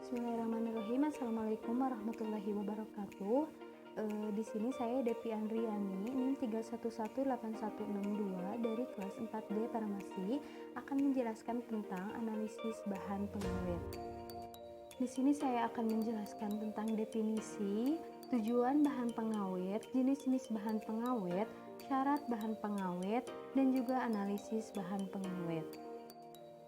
Bismillahirrahmanirrahim. Assalamualaikum warahmatullahi wabarakatuh. Di sini saya Depi Andriani, NIM 3118162 dari kelas 4D Farmasi akan menjelaskan tentang analisis bahan pengawet. Di sini saya akan menjelaskan tentang definisi, tujuan bahan pengawet, jenis-jenis bahan pengawet, syarat bahan pengawet, dan juga analisis bahan pengawet.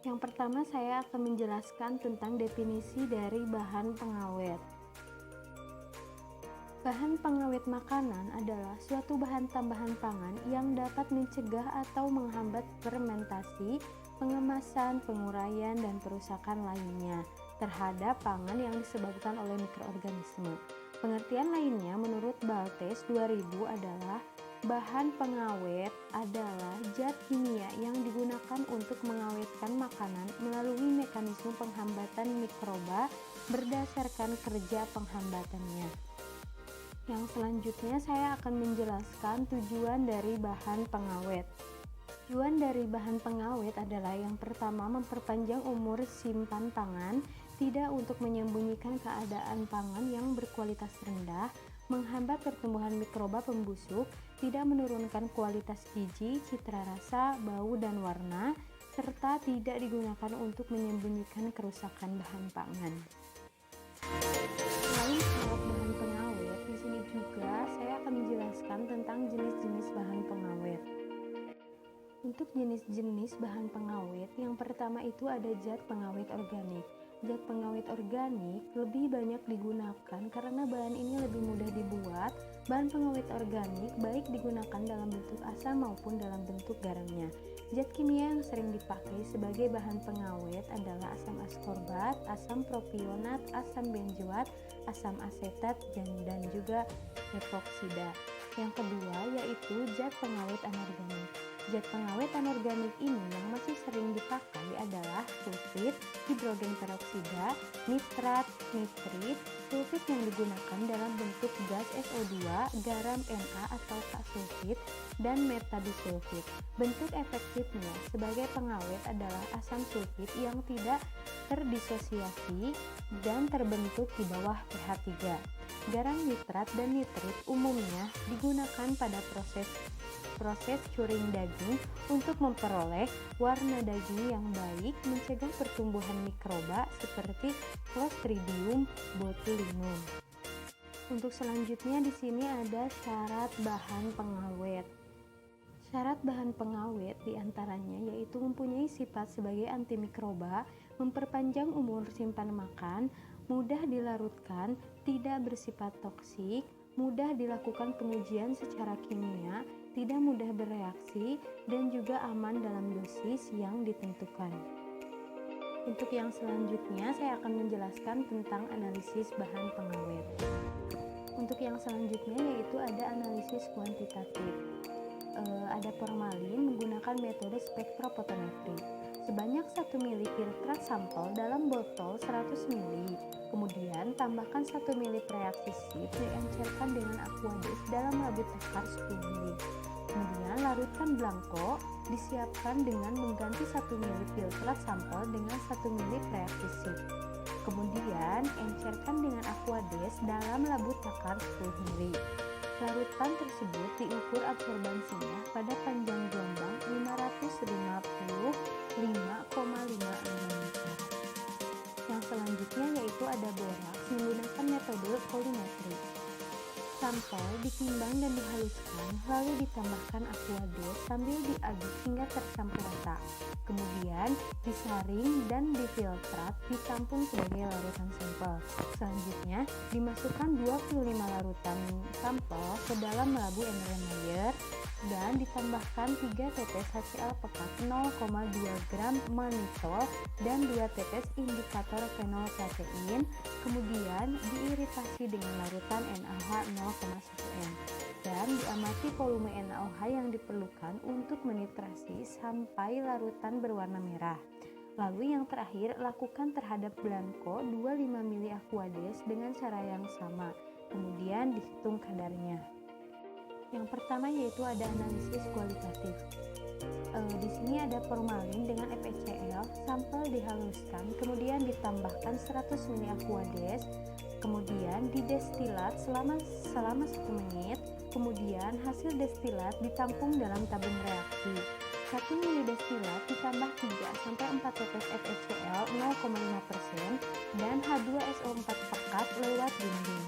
Yang pertama saya akan menjelaskan tentang definisi dari bahan pengawet. Bahan pengawet makanan adalah suatu bahan tambahan pangan yang dapat mencegah atau menghambat fermentasi, pengemasan, penguraian, dan perusakan lainnya terhadap pangan yang disebabkan oleh mikroorganisme. Pengertian lainnya menurut Baltes 2000 adalah bahan pengawet adalah zat kimia yang digunakan untuk mengawetkan makanan melalui mekanisme penghambatan mikroba berdasarkan kerja penghambatannya. Yang selanjutnya saya akan menjelaskan tujuan dari bahan pengawet. Tujuan dari bahan pengawet adalah yang pertama memperpanjang umur simpan pangan, tidak untuk menyembunyikan keadaan pangan yang berkualitas rendah, menghambat pertumbuhan mikroba pembusuk, tidak menurunkan kualitas gizi, citra rasa, bau, dan warna, serta tidak digunakan untuk menyembunyikan kerusakan bahan pangan. Selain syarat bahan pengawet, di sini juga saya akan menjelaskan tentang jenis-jenis bahan pengawet. Untuk jenis-jenis bahan pengawet, yang pertama itu ada zat pengawet organik. Zat pengawet organik lebih banyak digunakan karena bahan ini lebih mudah dibuat. Bahan pengawet organik baik digunakan dalam bentuk asam maupun dalam bentuk garamnya. Zat kimia yang sering dipakai sebagai bahan pengawet adalah asam askorbat, asam propionat, asam benzoat, asam asetat, dan juga epoksida. Yang kedua yaitu zat pengawet anorganik. Zat pengawet anorganik ini yang masih sering dipakai adalah sulfit, hidrogen peroksida, nitrat, nitrit, sulfit yang digunakan dalam bentuk gas SO2, garam Na atau K-sulfit, dan metabisulfit. Bentuk efektifnya sebagai pengawet adalah asam sulfit yang tidak terdisosiasi dan terbentuk di bawah pH 3. Garam nitrat dan nitrit umumnya digunakan pada proses curing daging untuk memperoleh warna daging yang baik, mencegah pertumbuhan mikroba seperti Clostridium botulinum. Untuk selanjutnya di sini ada syarat bahan pengawet. Syarat bahan pengawet diantaranya yaitu mempunyai sifat sebagai antimikroba, memperpanjang umur simpan makan, mudah dilarutkan, tidak bersifat toksik, mudah dilakukan pengujian secara kimia, tidak mudah bereaksi, dan juga aman dalam dosis yang ditentukan. Untuk yang selanjutnya saya akan menjelaskan tentang analisis bahan pengawet. Untuk yang selanjutnya yaitu ada analisis kuantitatif. Ada formalin menggunakan metode spektrofotometri. Sebanyak 1 ml filtrat sampel dalam botol 100 ml. Kemudian tambahkan 1 ml preaksisif diencerkan dengan aquades dalam labu takar 10 ml. Kemudian larutkan blanko disiapkan dengan mengganti 1 ml filtrat sampel dengan 1 ml preaksisif. Kemudian encerkan dengan aquades dalam labu takar 10 ml. Larutan tersebut diukur absorbansinya pada panjang gelombang 555,56 meter. Yang selanjutnya yaitu ada boraks menggunakan metode kolimetri. Sampel ditimbang dan dihaluskan, lalu ditambahkan aquades sambil diaduk hingga tercampur rata. Kemudian disaring dan difiltrat, ditampung sebagai larutan sampel. Selanjutnya dimasukkan 25 larutan sampel ke dalam labu Erlenmeyer dan ditambahkan 3 tetes HCl pekat 0,2 gram mannitol dan 2 tetes indikator fenol protein, kemudian diiritasi dengan larutan NaOH 0,1 m dan diamati volume NaOH yang diperlukan untuk menitrasi sampai larutan berwarna merah. Lalu yang terakhir, lakukan terhadap blanko 25 ml aquades dengan cara yang sama, kemudian dihitung kadarnya. Yang pertama yaitu ada analisis kualitatif. Di sini ada formalin dengan FeCl, sampel dihaluskan, kemudian ditambahkan 100 ml aquades, kemudian didestilat selama 1 menit, kemudian hasil destilat ditampung dalam tabung reaksi. 1 ml destilat ditambah 3-4 tetes FeCl 0,5% dan H2SO4 pekat lewat dinding.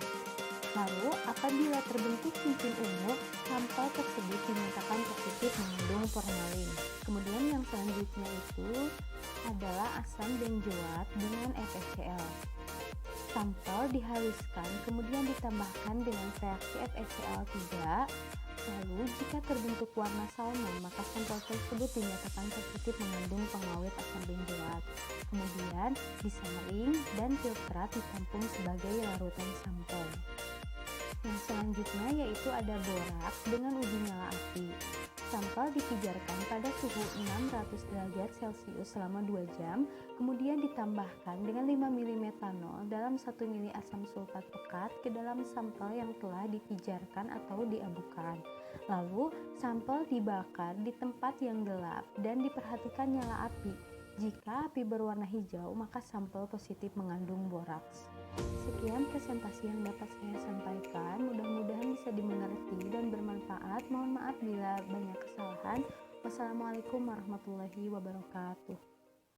Lalu, apabila terbentuk cincin ungu, sampel tersebut dinyatakan positif mengandung formalin. Kemudian yang selanjutnya itu adalah asam benzoat dengan FeCl. Sampel dihaluskan, kemudian ditambahkan dengan reaksi FeCl3. Lalu, jika terbentuk warna salmon, maka sampel tersebut dinyatakan positif mengandung pengawet asam benzoat. Kemudian disaring dan filtrat ditampung sebagai larutan sampel. Yang selanjutnya yaitu ada boraks dengan uji nyala api. Sampel dipijarkan pada suhu 600 derajat Celcius selama 2 jam, kemudian ditambahkan dengan 5 ml metanol dalam 1 ml asam sulfat pekat ke dalam sampel yang telah dipijarkan atau diabukan. Lalu, sampel dibakar di tempat yang gelap dan diperhatikan nyala api. Jika api berwarna hijau, maka sampel positif mengandung boraks. Sekian presentasi yang dapat saya sampaikan, mudah-mudahan bisa dimengerti dan bermanfaat. Mohon maaf bila banyak kesalahan. Wassalamualaikum warahmatullahi wabarakatuh.